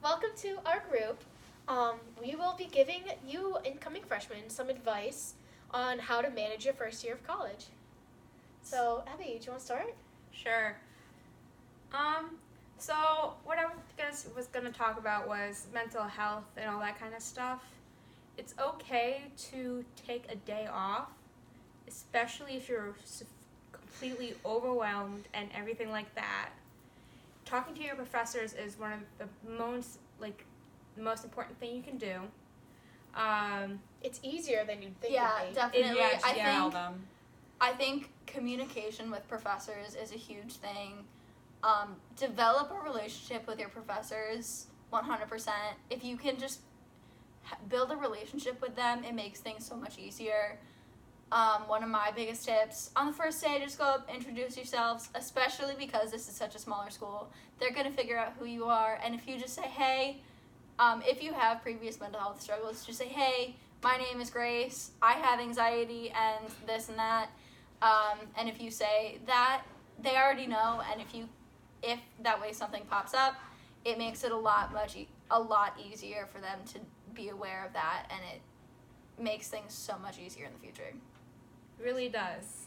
welcome to our group. We will be giving you incoming freshmen some advice on how to manage your first year of college. So, Abby, do you want to start? Sure. So what I was gonna talk about was mental health and all that kind of stuff. It's okay to take a day off, especially if you're completely overwhelmed and everything like that. Talking to your professors is one of the most important thing you can do. It's easier than you'd think. Yeah, it'd be. definitely. Yeah, I think communication with professors is a huge thing. Develop a relationship with your professors 100%. If you can just build a relationship with them, it makes things so much easier. One of my biggest tips, on the first day, just go up, introduce yourselves, especially because this is such a smaller school. They're going to figure out who you are, and if you just say, hey, if you have previous mental health struggles, just say, hey, my name is Grace, I have anxiety and this and that, and if you say that, they already know, and if that way something pops up, it makes it a lot easier for them to be aware of that, and it makes things so much easier in the future. Really does.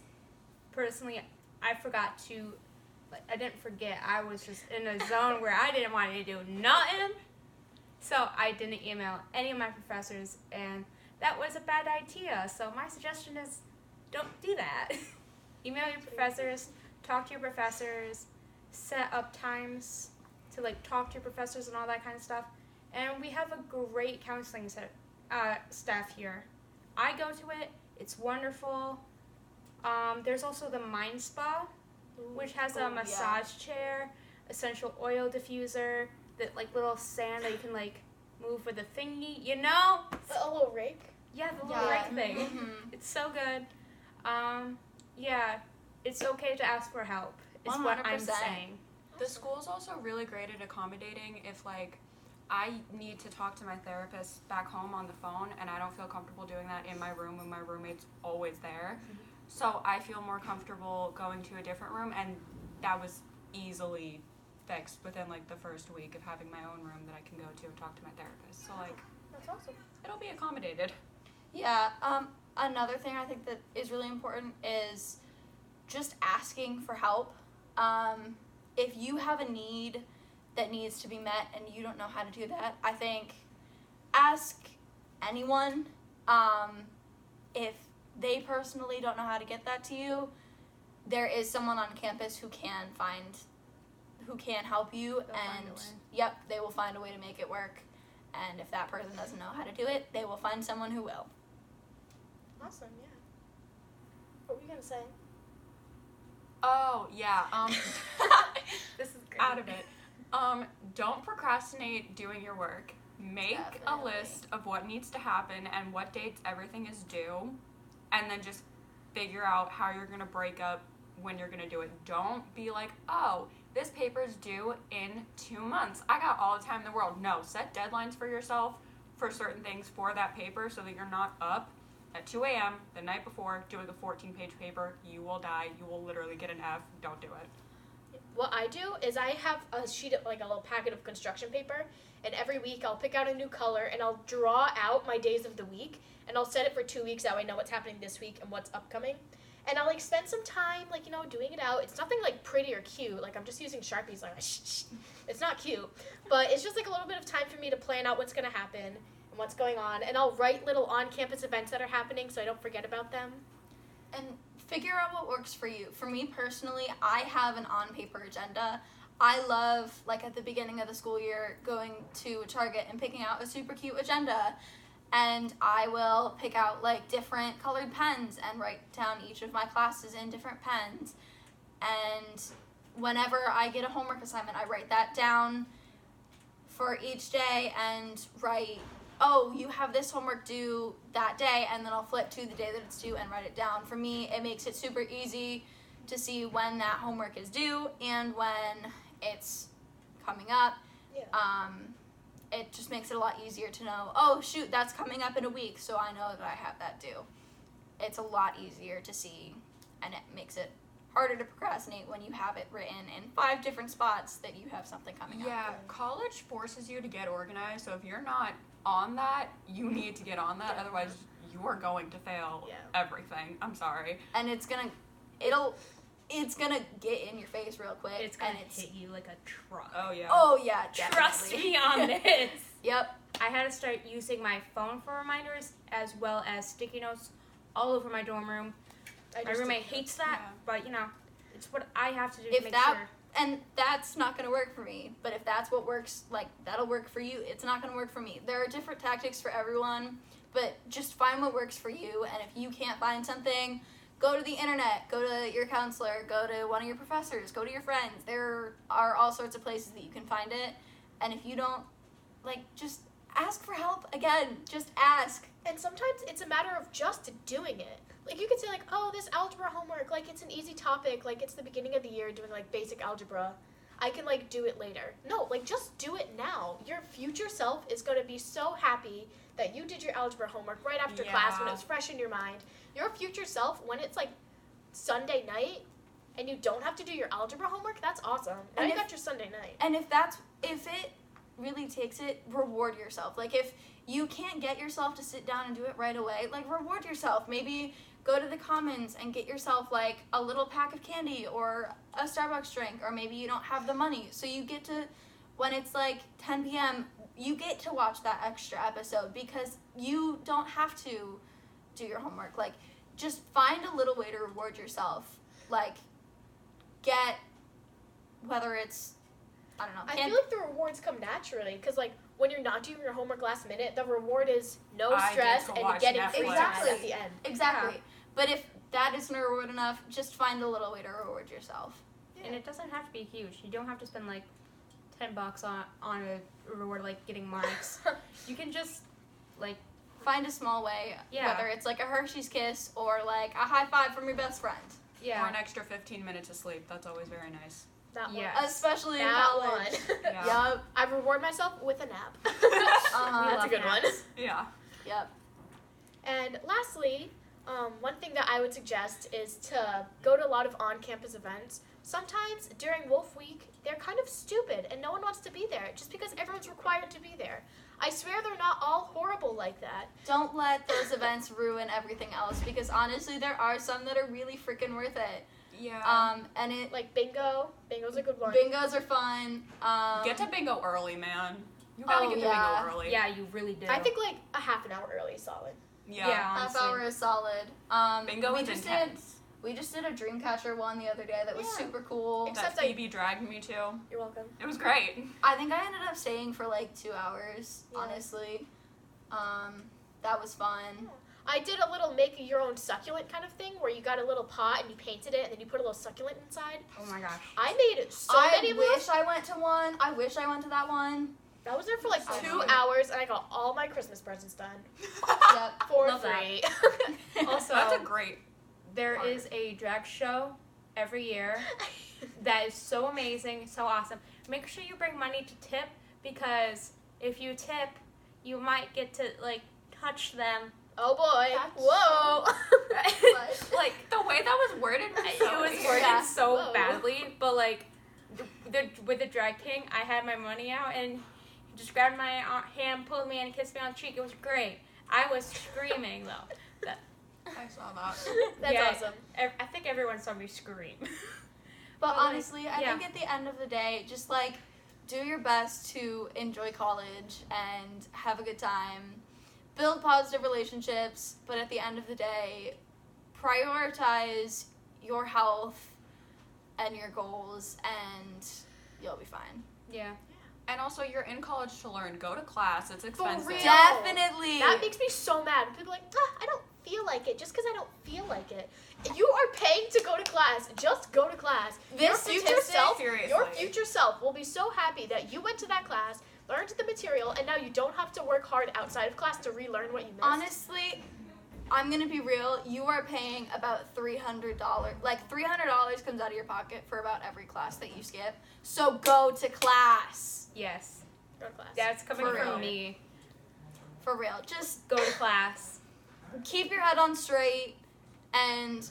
Personally, I didn't forget. I was just in a zone where I didn't want to do nothing. So I didn't email any of my professors, and that was a bad idea. So my suggestion is don't do that. Email your professors, talk to your professors, set up times to talk to your professors and all that kind of stuff. And we have a great counseling staff here. I go to it. It's wonderful. There's also the Mind Spa, which has a massage chair, essential oil diffuser, that little sand that you can move with a thingy, A little rake? Yeah, the little rake thing. Mm-hmm. It's so good. Yeah, it's okay to ask for help, is 100%. What I'm saying. The school's also really great at accommodating if I need to talk to my therapist back home on the phone and I don't feel comfortable doing that in my room when my roommate's always there. Mm-hmm. So I feel more comfortable going to a different room, and that was easily fixed within the first week of having my own room that I can go to and talk to my therapist. So that's awesome. It'll be accommodated. Yeah, another thing I think that is really important is just asking for help. If you have a need that needs to be met and you don't know how to do that, I think ask anyone. If they personally don't know how to get that to you, there is someone on campus who can help you. Yep, they will find a way to make it work. And if that person doesn't know how to do it, they will find someone who will. Awesome, yeah. What were you going to say? Oh, yeah. This is great. Out of it. Don't procrastinate doing your work. Make a list of what needs to happen and what dates everything is due, and then just figure out how you're going to break up when you're going to do it. Don't be like, oh, this paper's due in 2 months. I got all the time in the world. No, set deadlines for yourself for certain things for that paper so that you're not up at 2 a.m. the night before doing a 14-page paper. You will die. You will literally get an F. Don't do it. What I do is I have a sheet of, a little packet of construction paper, and every week I'll pick out a new color and I'll draw out my days of the week, and I'll set it for 2 weeks. That way I know what's happening this week and what's upcoming. And I'll spend some time doing it out. It's nothing pretty or cute. I'm just using Sharpies it's not cute. But it's just a little bit of time for me to plan out what's going to happen and what's going on. And I'll write little on-campus events that are happening so I don't forget about them. And figure out what works for you. For me personally, I have an on-paper agenda. I love, at the beginning of the school year, going to Target and picking out a super cute agenda. And I will pick out, different colored pens and write down each of my classes in different pens. And whenever I get a homework assignment, I write that down for each day and write, oh, you have this homework due that day, and then I'll flip to the day that it's due and write it down. For me, it makes it super easy to see when that homework is due and when it's coming up. Yeah. It just makes it a lot easier to know, oh, shoot, that's coming up in a week, so I know that I have that due. It's a lot easier to see, and it makes it harder to procrastinate when you have it written in 5 different spots that you have something coming up. Yeah, college forces you to get organized, so if you're not on that, you need to get on that, otherwise you are going to fail everything. I'm sorry. And it's gonna get in your face real quick. It's gonna hit you like a truck. Oh yeah. Oh yeah, Trust definitely. me on this. Yep. I had to start using my phone for reminders as well as sticky notes all over my dorm room. My roommate hates that, but it's what I have to do to make sure. And that's not going to work for me. But if that's what works, like, that'll work for you, it's not going to work for me. There are different tactics for everyone, but just find what works for you. And if you can't find something, go to the internet, go to your counselor, go to one of your professors, go to your friends. There are all sorts of places that you can find it. And if you don't, just ask for help. Again, just ask. And sometimes it's a matter of just doing it. You could say, oh, this algebra homework, it's an easy topic, it's the beginning of the year doing, basic algebra. I can, do it later. No, just do it now. Your future self is going to be so happy that you did your algebra homework right after class when it was fresh in your mind. Your future self, when it's, Sunday night and you don't have to do your algebra homework, that's awesome. Now you got your Sunday night. And if it really takes it, reward yourself. If you can't get yourself to sit down and do it right away, reward yourself. Maybe go to the Commons and get yourself a little pack of candy or a Starbucks drink, or maybe you don't have the money, so you get to, when it's 10 p.m., you get to watch that extra episode because you don't have to do your homework. Just find a little way to reward yourself. Get, whether it's, I don't know. I feel like the rewards come naturally because, when you're not doing your homework last minute, the reward is no stress and getting free time at the end. Exactly. Yeah. But if that isn't a reward enough, just find a little way to reward yourself. Yeah. And it doesn't have to be huge. You don't have to spend $10 on a reward getting marks. You can just find a small way. Yeah. Whether it's a Hershey's kiss or a high five from your best friend. Yeah. Or an extra 15 minutes of sleep. That's always very nice. That one. Especially in that college. One. Yeah. Yep. I reward myself with a nap. That's a good one. Yeah. Yep. And lastly, one thing that I would suggest is to go to a lot of on-campus events. Sometimes during Wolf Week, they're kind of stupid and no one wants to be there just because everyone's required to be there. I swear they're not all horrible like that. Don't let those events ruin everything else because honestly, there are some that are really freaking worth it. Yeah. And it bingo. Bingo's a good one. Bingos are fun. Get to bingo early, man. You gotta get to bingo early. Yeah, you really do. I think a half an hour early is solid. Yeah. Half hour is solid. Bingo is intense. We just did a Dreamcatcher one the other day that was super cool. Except that Phoebe dragged me to. You're welcome. It was great. I think I ended up staying for 2 hours, honestly. That was fun. I did a little make your own succulent kind of thing where you got a little pot and you painted it and then you put a little succulent inside. Oh my gosh. I made many of those. I wish I went to one. I wish I went to that one. I was there for 2 hours and I got all my Christmas presents done. Yep. For Love free. Also, That's a great there is a drag show every year that is so amazing, so awesome. Make sure you bring money to tip because if you tip, you might get to touch them. Oh boy. That's Whoa. the way that was worded was so It was weird. worded so Whoa. badly, but with the drag king, I had my money out and he just grabbed my hand, pulled me, and kissed me on the cheek. It was great. I was screaming though. I saw that. That's awesome. I think everyone saw me scream. But honestly, I yeah. think at the end of the day, just do your best to enjoy college and have a good time. Build positive relationships, but at the end of the day, prioritize your health and your goals, and you'll be fine. Yeah. And also, you're in college to learn. Go to class. It's expensive. real. Definitely. That makes me so mad. People are I don't feel like it just because I don't feel like it. You are paying to go to class. Just go to class. Your future self will be so happy that you went to that class, learned the material, and now you don't have to work hard outside of class to relearn what you missed. Honestly, I'm gonna be real. You are paying about $300. $300 comes out of your pocket for about every class that you skip. So go to class. Yes. Go to class. That's coming For real. from me. For real. Just Go to class. keep your head on straight and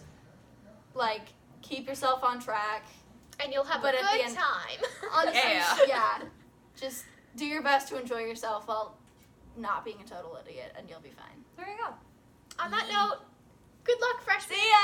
keep yourself on track. And you'll have But a at the good end- time. Honestly, Yeah. yeah. Just do your best to enjoy yourself while not being a total idiot, and you'll be fine. There you go. On that note, good luck, freshmen. See ya!